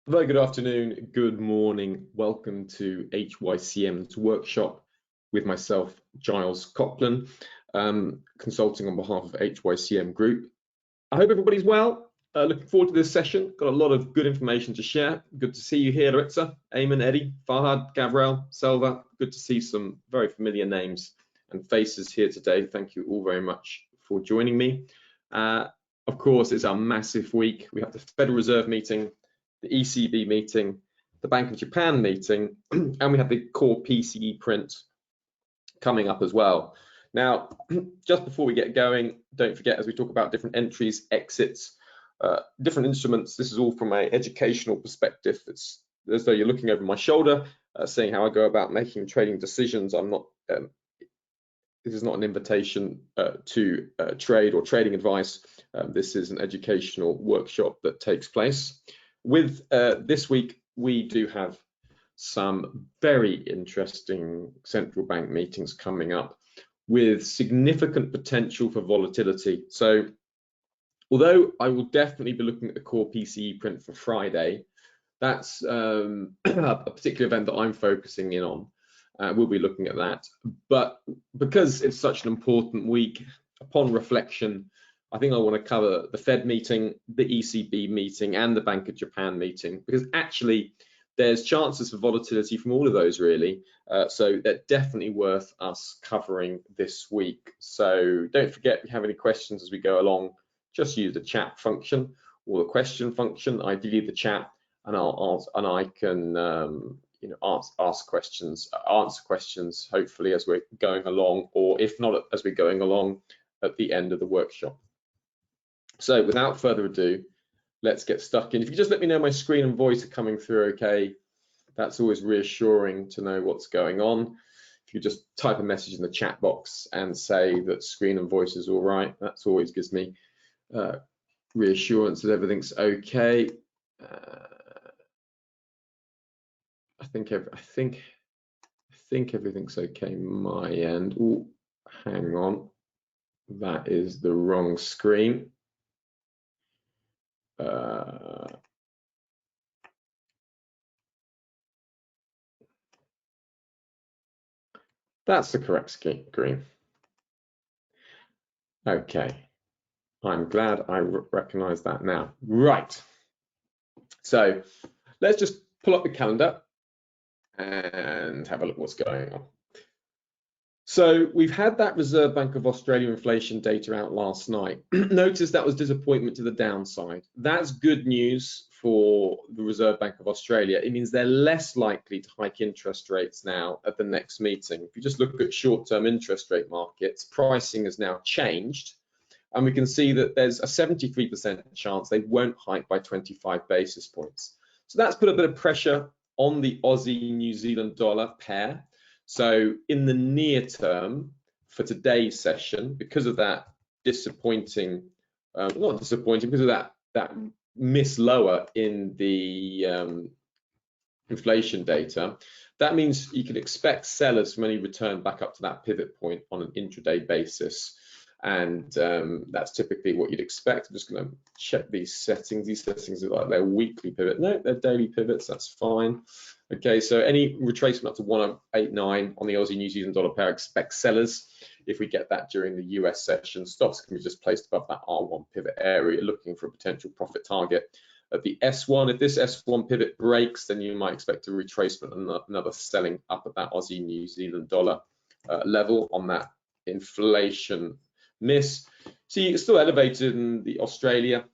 Very good afternoon, good morning. Welcome to HYCM's workshop with myself, Giles Coghlan, consulting on behalf of HYCM Group. I hope everybody's well. Looking forward to this session. Got a lot of good information to share. Good to see you here, Laritza, Eamon, Eddie, Farhad, Gabriel, Selva. Good to see some very familiar names and faces here today. Thank you all very much for joining me. Of course, it's our massive week. We have the Federal Reserve meeting, the ECB meeting, the Bank of Japan meeting, and we have the core PCE print coming up as well. Now, just before we get going, don't forget, as we talk about different entries, exits, different instruments, this is all from an educational perspective. It's as though you're looking over my shoulder, seeing how I go about making trading decisions. I'm not, this is not an invitation to trade or trading advice. This is an educational workshop that takes place. With this week, we do have some very interesting central bank meetings coming up with significant potential for volatility. So although I will definitely be looking at the core PCE print for Friday, that's a particular event that I'm focusing in on. We'll be looking at that. But because it's such an important week, upon reflection, I think I want to cover the Fed meeting, the ECB meeting, and the Bank of Japan meeting, because actually there's chances for volatility from all of those, really. So they're definitely worth us covering this week. So don't forget, if you have any questions as we go along, just use the chat function or the question function, ideally the chat, and I can answer questions, hopefully as we're going along, or if not as we're going along at the end of the workshop. So without further ado, let's get stuck in. If you just let me know my screen and voice are coming through okay, that's always reassuring to know what's going on. If you just type a message in the chat box and say that screen and voice is all right, that always gives me reassurance that everything's okay. I think everything's okay my end. Oh, hang on, that is the wrong screen. That's the correct screen. Okay, I'm glad I recognize that now. Right, so let's just pull up the calendar and have a look what's going on. So we've had that Reserve Bank of Australia inflation data out last night. Notice that was disappointment to the downside. That's good news for the Reserve Bank of Australia. It means they're less likely to hike interest rates now at the next meeting. If you just look at short-term interest rate markets, pricing has now changed, and we can see that there's a 73% chance they won't hike by 25 basis points. So that's put a bit of pressure on the Aussie-New Zealand dollar pair. So in the near term for today's session, because of that disappointing, because of that miss lower in the inflation data, that means you can expect sellers from any return back up to that pivot point on an intraday basis. And that's typically what you'd expect. I'm just going to check these settings. These settings are like their weekly pivot. No, they're daily pivots. That's fine. Okay, so any retracement up to 189 on the Aussie New Zealand dollar pair, expect sellers. If we get that during the US session, stops can be just placed above that R1 pivot area, looking for a potential profit target at the S1. If this S1 pivot breaks, then you might expect a retracement and another selling up at that Aussie New Zealand dollar level on that inflation miss. See, it's still elevated in the Australia,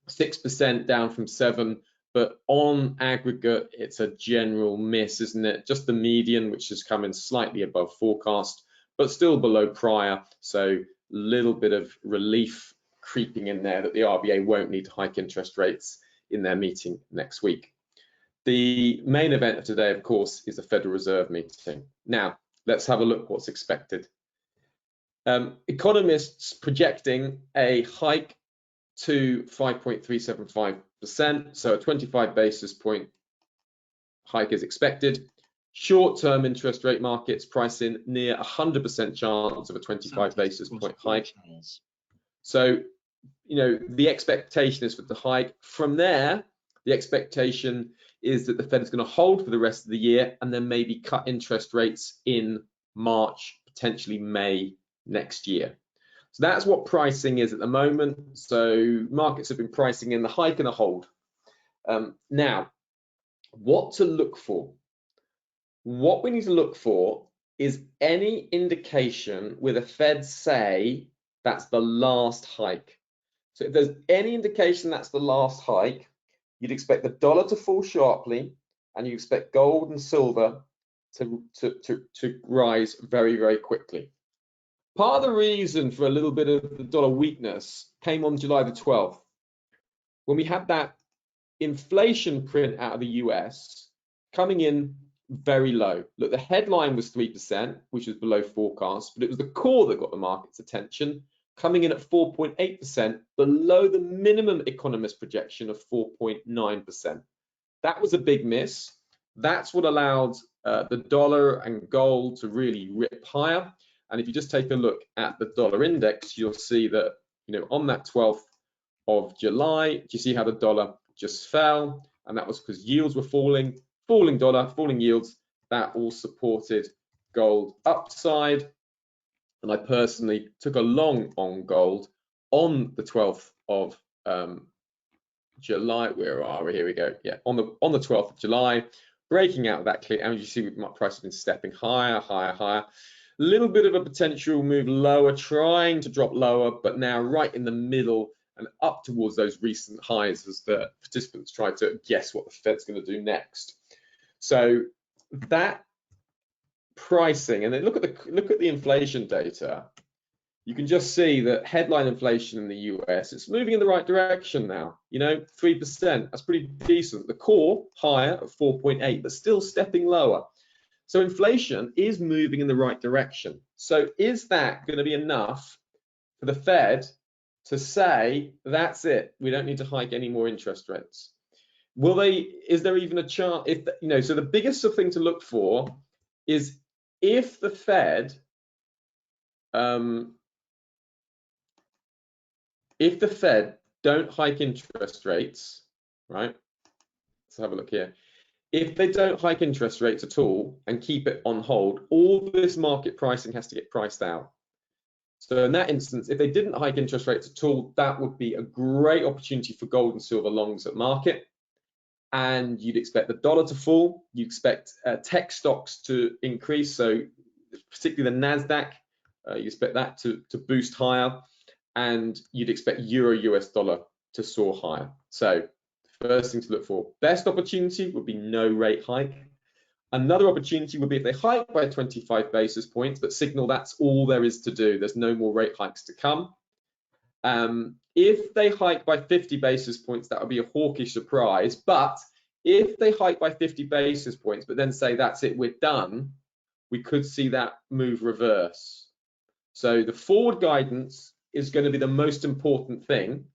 6% down from 7%. But on aggregate, it's a general miss, isn't it? Just the median, which has come in slightly above forecast, but still below prior. So a little bit of relief creeping in there that the RBA won't need to hike interest rates in their meeting next week. The main event of today, of course, is the Federal Reserve meeting. Now, let's have a look what's expected. Economists projecting a hike to 5.375%, so a 25 basis point hike is expected. Short-term interest rate markets price in near 100% chance of a 25 basis point hike. So, the expectation is for the hike. From there, The expectation is that the Fed is going to hold for the rest of the year and then maybe cut interest rates in March, potentially May next year. So that's what pricing is at the moment. So markets have been pricing in the hike and a hold. Now, what to look for? What we need to look for is any indication where the Fed say that's the last hike. So if there's any indication that's the last hike, you'd expect the dollar to fall sharply, and you expect gold and silver to rise very, very quickly. Part of the reason for a little bit of the dollar weakness came on July the 12th, when we had that inflation print out of the US coming in very low. Look, the headline was 3%, which was below forecast, but it was the core that got the market's attention, coming in at 4.8%, below the minimum economist projection of 4.9%. That was a big miss. That's what allowed the dollar and gold to really rip higher. And if you just take a look at the dollar index, you'll see that, on that 12th of July, do you see how the dollar just fell? And that was because yields were falling dollar, falling yields. That all supported gold upside. And I personally took a long on gold on the 12th of July. Where are we? Here we go. Yeah, on the 12th of July, breaking out of that clear. And you see my price has been stepping higher, higher, higher. A little bit of a potential move lower, trying to drop lower, but now right in the middle and up towards those recent highs as the participants try to guess what the Fed's going to do next. So that pricing, and then look at the inflation data. You can just see that headline inflation in the US, it's moving in the right direction now. 3%, that's pretty decent. The core higher at 4.8, but still stepping lower. So inflation is moving in the right direction. So is that going to be enough for the Fed to say, that's it, we don't need to hike any more interest rates? Will they? Is there even a chance? So the biggest thing to look for is if the Fed, don't hike interest rates, right? Let's have a look here. If they don't hike interest rates at all and keep it on hold, all this market pricing has to get priced out. So in that instance, if they didn't hike interest rates at all, that would be a great opportunity for gold and silver longs at market. And you'd expect the dollar to fall. You expect tech stocks to increase. So particularly the NASDAQ, you expect that to boost higher. And you'd expect euro US dollar to soar higher. So first thing to look for, best opportunity would be no rate hike. Another opportunity would be if they hike by 25 basis points, but signal that's all there is to do. There's no more rate hikes to come. If they hike by 50 basis points, that would be a hawkish surprise. But if they hike by 50 basis points, but then say, that's it, we're done, we could see that move reverse. So the forward guidance is going to be the most important thing.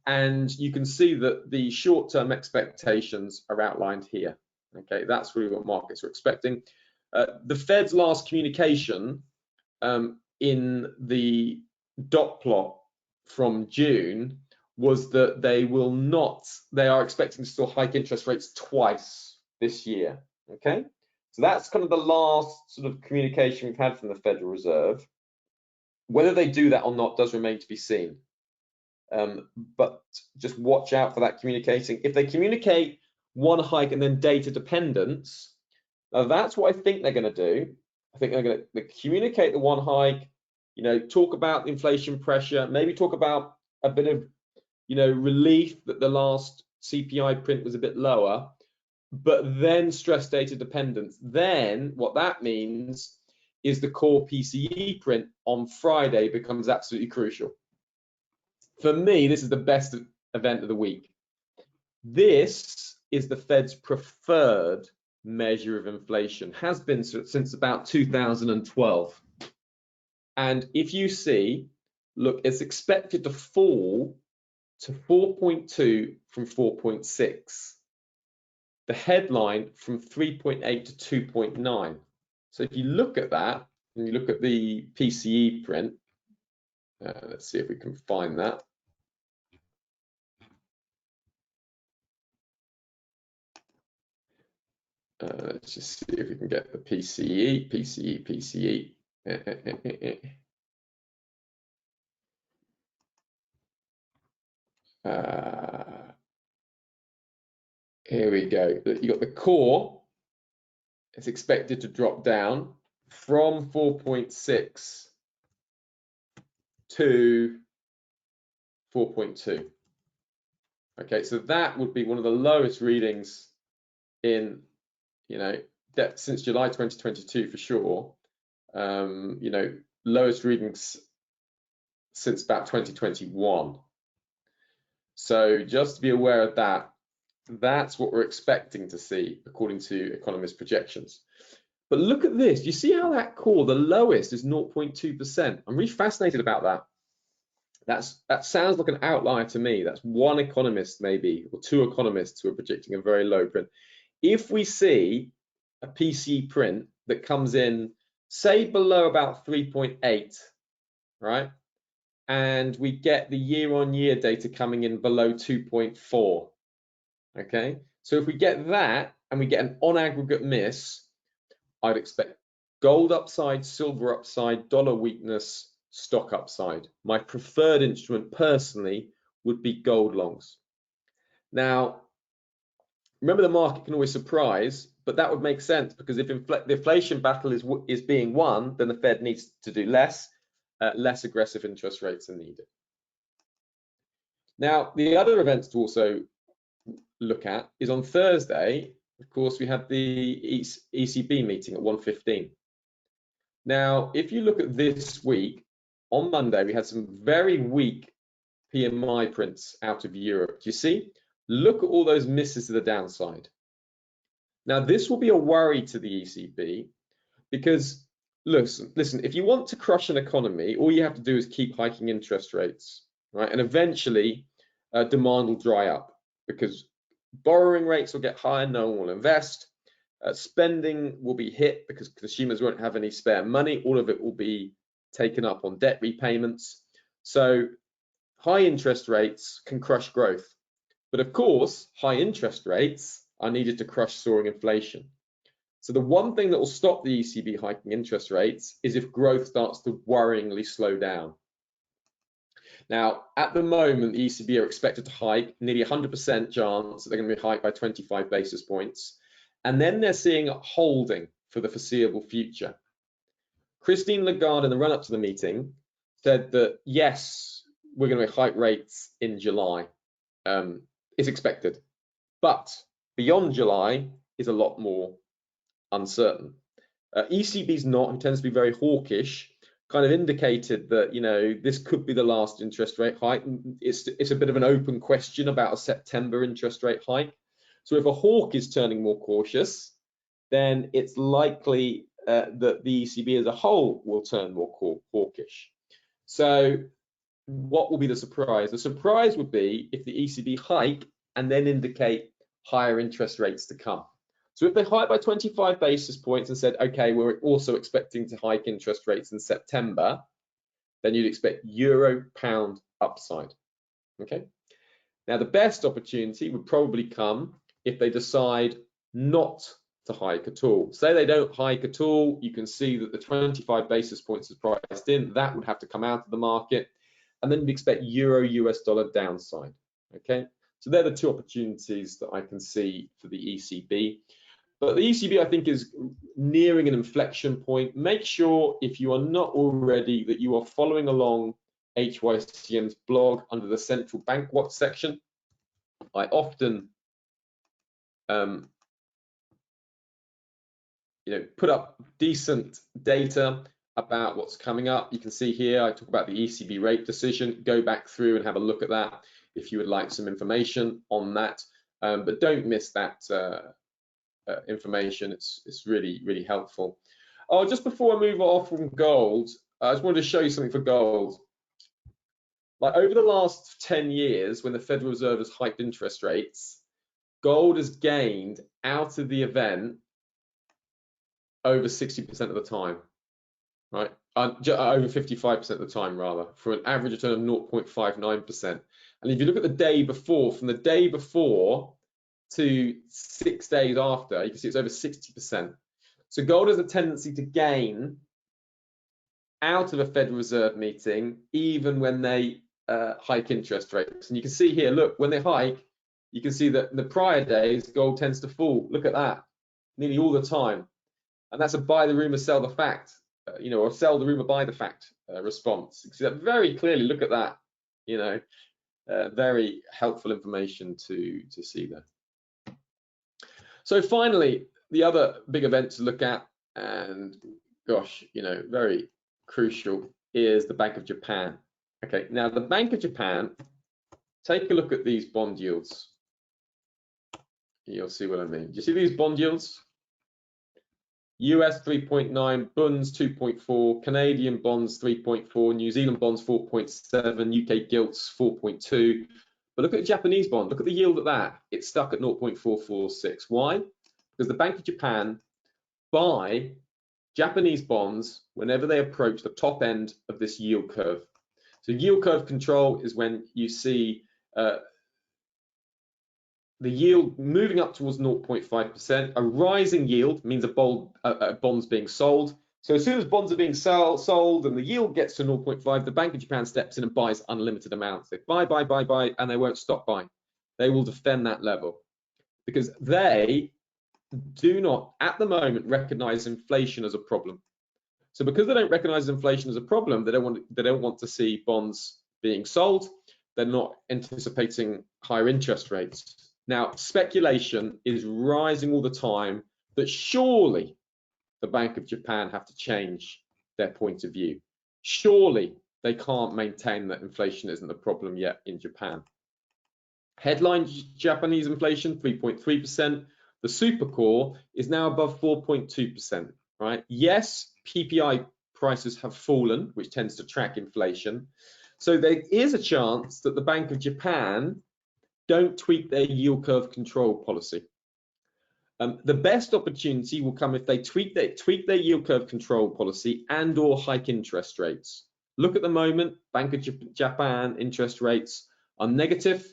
And you can see that the short-term expectations are outlined here. Okay, that's really what markets are expecting. The Fed's last communication in the dot plot from June was that they are expecting to still hike interest rates twice this year. Okay, so that's kind of the last sort of communication we've had from the Federal Reserve. Whether they do that or not does remain to be seen. But just watch out for that communicating. If they communicate one hike and then data dependence, now that's what I think they're going to do. I think they're going to communicate the one hike, talk about the inflation pressure, maybe talk about a bit of, relief that the last CPI print was a bit lower, but then stress data dependence. Then what that means is the core PCE print on Friday becomes absolutely crucial. For me, this is the best event of the week. This is the Fed's preferred measure of inflation, has been since about 2012. And if you see, look, it's expected to fall to 4.2 from 4.6. The headline from 3.8 to 2.9. So if you look at that, and you look at the PCE print, let's see if we can find that. Let's just see if we can get the PCE. Here we go. You got the core. It's expected to drop down from 4.6 to 4.2. Okay, so that would be one of the lowest readings in, since July 2022 for sure. Lowest readings since about 2021. So just to be aware of that, that's what we're expecting to see according to economists' projections. But look at this. You see how that core, the lowest, is 0.2%. I'm really fascinated about that. That sounds like an outlier to me. That's one economist maybe, or two economists who are predicting a very low print. If we see a PCE print that comes in, say, below about 3.8, right? And we get the year-on-year data coming in below 2.4, okay? So if we get that and we get an on-aggregate miss, I'd expect gold upside, silver upside, dollar weakness, stock upside. My preferred instrument personally would be gold longs. Now, remember, the market can always surprise, but that would make sense because if the inflation battle is being won, then the Fed needs to do less aggressive interest rates are needed. Now, the other events to also look at is on Thursday. Of course, we have the ECB meeting at 1:15. Now, if you look at this week, on Monday, we had some very weak PMI prints out of Europe. Do you see? Look at all those misses to the downside. Now, this will be a worry to the ECB because, listen, if you want to crush an economy, all you have to do is keep hiking interest rates, right? And eventually, demand will dry up because borrowing rates will get higher, no one will invest. Spending will be hit because consumers won't have any spare money. All of it will be taken up on debt repayments. So high interest rates can crush growth. But of course, high interest rates are needed to crush soaring inflation. So the one thing that will stop the ECB hiking interest rates is if growth starts to worryingly slow down. Now, at the moment, the ECB are expected to hike nearly 100% chance that they're going to be hiked by 25 basis points. And then they're seeing it holding for the foreseeable future. Christine Lagarde, in the run-up to the meeting, said that, yes, we're going to hike rates in July. It's expected. But beyond July is a lot more uncertain. ECB's not, who tends to be very hawkish, kind of indicated that, this could be the last interest rate hike. It's a bit of an open question about a September interest rate hike. So if a hawk is turning more cautious, then it's likely that the ECB as a whole will turn more hawkish. So what will be the surprise? The surprise would be if the ECB hike and then indicate higher interest rates to come. So if they hike by 25 basis points and said, okay, we're also expecting to hike interest rates in September, then you'd expect euro-pound upside, okay? Now, the best opportunity would probably come if they decide not to hike at all. Say they don't hike at all, you can see that the 25 basis points is priced in. That would have to come out of the market. And then we expect euro-US dollar downside, okay? So they're the two opportunities that I can see for the ECB. But the ECB, I think, is nearing an inflection point. Make sure, if you are not already, that you are following along HYCM's blog under the Central Bank Watch section. I often put up decent data about what's coming up. You can see here I talk about the ECB rate decision. Go back through and have a look at that if you would like some information on that. But don't miss that information. It's really, really helpful. Oh, just before I move off from gold, I just wanted to show you something for gold. Like over the last 10 years, when the Federal Reserve has hiked interest rates, gold has gained out of the event over 60% of the time, right? Over 55% of the time, rather, for an average return of 0.59%. And if you look at the day before, from the day before to 6 days after, you can see it's over 60%. So gold has a tendency to gain out of a Federal Reserve meeting, even when they hike interest rates. And you can see here, look, when they hike, you can see that in the prior days, gold tends to fall. Look at that, nearly all the time. And that's a buy the rumor, sell the fact, or sell the rumor, buy the fact response. You can see that very clearly. Look at that, very helpful information to see there. So finally, the other big event to look at, and gosh, very crucial, is the Bank of Japan. Okay, now the Bank of Japan, take a look at these bond yields. You'll see what I mean. Do you see these bond yields? US 3.9, bonds 2.4, Canadian bonds 3.4, New Zealand bonds 4.7, UK gilts 4.2. But look at the Japanese bond. Look at the yield at that. It's stuck at 0.446. Why? Because the Bank of Japan buy Japanese bonds whenever they approach the top end of this yield curve. So yield curve control is when you see the yield moving up towards 0.5%. A rising yield means a bond's being sold. So as soon as bonds are being sold and the yield gets to 0.5, the Bank of Japan steps in and buys unlimited amounts. They buy, and they won't stop buying. They will defend that level because they do not, at the moment, recognize inflation as a problem. So because they don't recognize inflation as a problem, they don't want to see bonds being sold. They're not anticipating higher interest rates. Now, speculation is rising all the time that surely the Bank of Japan have to change their point of view. Surely they can't maintain that inflation isn't a problem yet in Japan. Headline Japanese inflation, 3.3%. The supercore is now above 4.2%, right? Yes, PPI prices have fallen, which tends to track inflation. So there is a chance that the Bank of Japan don't tweak their yield curve control policy. The best opportunity will come if they tweak their yield curve control policy and or hike interest rates. Look at the moment, Bank of Japan interest rates are negative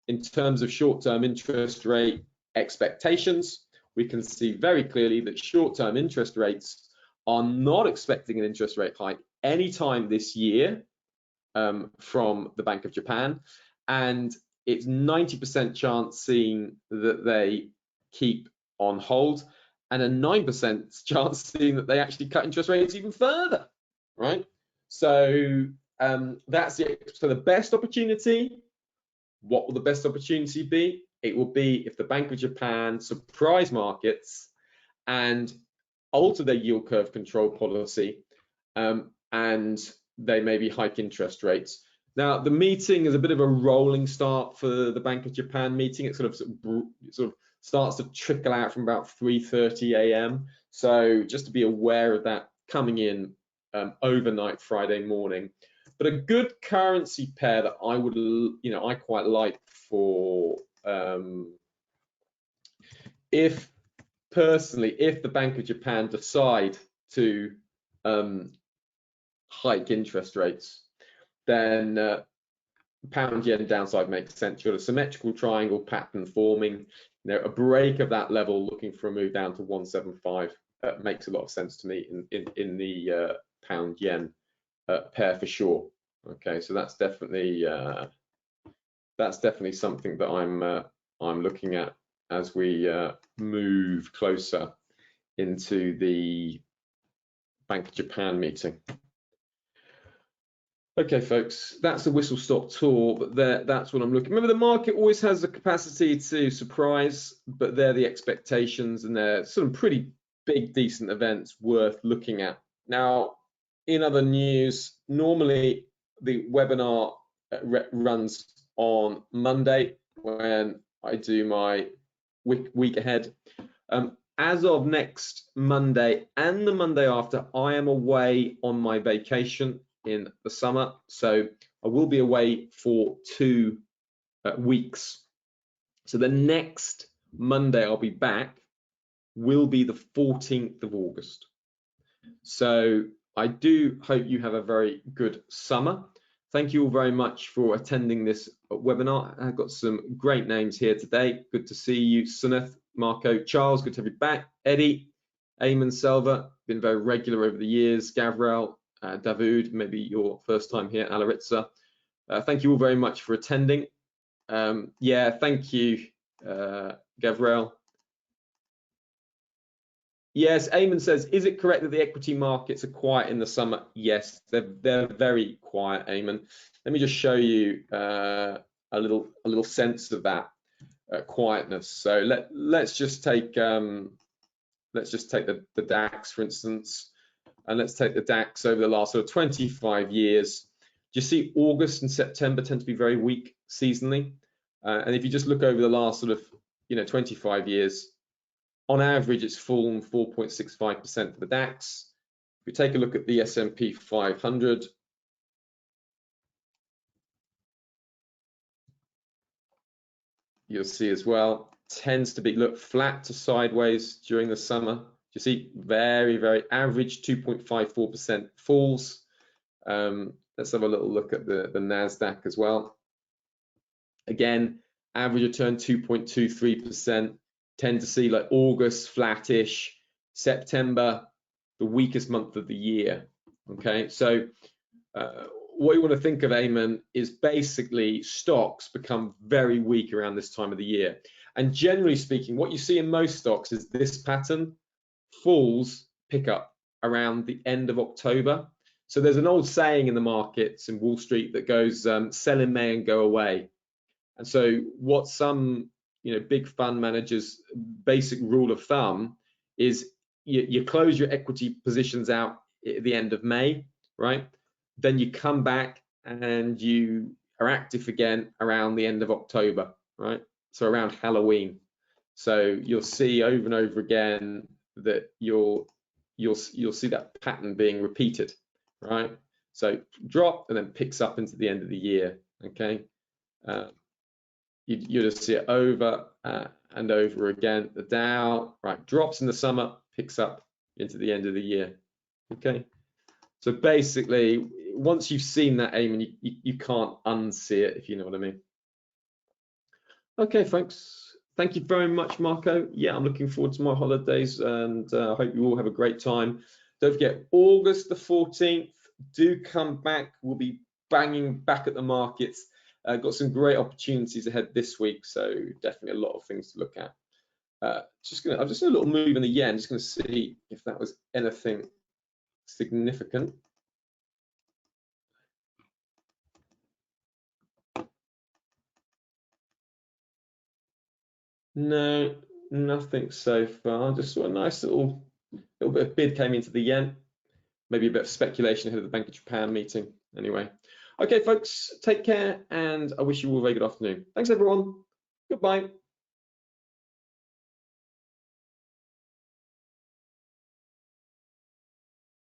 in terms of short-term interest rate expectations. We can see very clearly that short-term interest rates are not expecting an interest rate hike anytime this year from the Bank of Japan, and it's 90% chance seeing that they keep on hold, and a 9% chance seeing that they actually cut interest rates even further, right? So that's the best opportunity. What will the best opportunity be? It will be if the Bank of Japan surprise markets and alter their yield curve control policy, and they maybe hike interest rates. Now, the meeting is a bit of a rolling start for the Bank of Japan meeting. It sort of starts to trickle out from about 3:30 a.m. So just to be aware of that coming in overnight Friday morning. But a good currency pair that I quite like for if the Bank of Japan decide to hike interest rates, then pound yen downside makes sense. You've got a symmetrical triangle pattern forming. A break of that level, looking for a move down to 175, makes a lot of sense to me in the pound yen pair for sure. Okay, so that's definitely something that I'm looking at as we move closer into the Bank of Japan meeting. Okay, folks, that's a whistle-stop tour, but that's what I'm looking. Remember, the market always has the capacity to surprise, but they're the expectations, and they're some pretty big, decent events worth looking at. Now, in other news, normally the webinar runs on Monday when I do my week ahead. As of next Monday and the Monday after, I am away on my vacation in the summer, so I will be away for 2 weeks. So the next Monday I'll be back will be the 14th of August. So I do hope you have a very good summer. Thank you all very much for attending this webinar. I've got some great names here today. Good to see you, Suneth, Marco, Charles, good to have you back. Eddie, Eamon, Selva, been very regular over the years. Gavrel, David, maybe your first time here, Alaritza. Thank you all very much for attending. Yeah, thank you, Gavrel. Yes, Eamon says, is it correct that the equity markets are quiet in the summer? Yes, they're very quiet, Eamon. Let me just show you a little sense of that quietness. So let's just take the DAX, for instance, and let's take the DAX over the last sort of 25 years. Do you see August and September tend to be very weak seasonally? And if you just look over the last sort of 25 years, on average, it's fallen 4.65% for the DAX. If we take a look at the S&P 500, you'll see as well, tends to be flat to sideways during the summer. You see very, very average 2.54% falls. Let's have a little look at the NASDAQ as well. Again, average return 2.23%. Tend to see like August flattish, September the weakest month of the year. Okay, so what you want to think of, Eamon, is basically stocks become very weak around this time of the year. And generally speaking, what you see in most stocks is this pattern: falls pick up around the end of October. So there's an old saying in the markets in Wall Street that goes, sell in May and go away. And so what some big fund managers' basic rule of thumb is you close your equity positions out at the end of May, right? Then you come back and you are active again around the end of October, right? So around Halloween. So you'll see over and over again that you'll see that pattern being repeated, right? So drop and then picks up into the end of the year, okay? You just see it over and over again. The Dow, right, drops in the summer, picks up into the end of the year. Okay, so basically, once you've seen that, Eamon, you can't unsee it, if you know what I mean. Okay, folks, thank you very much, Marco. Yeah, I'm looking forward to my holidays, and I hope you all have a great time. Don't forget, August the 14th, do come back. We'll be banging back at the markets. Got some great opportunities ahead this week, so definitely a lot of things to look at. I've just a little move in the yen, just going to see if that was anything significant. No, nothing so far. Just saw a nice little bit of bid came into the yen. Maybe a bit of speculation ahead of the Bank of Japan meeting. Anyway. Okay, folks, take care, and I wish you all a very good afternoon. Thanks, everyone. Goodbye.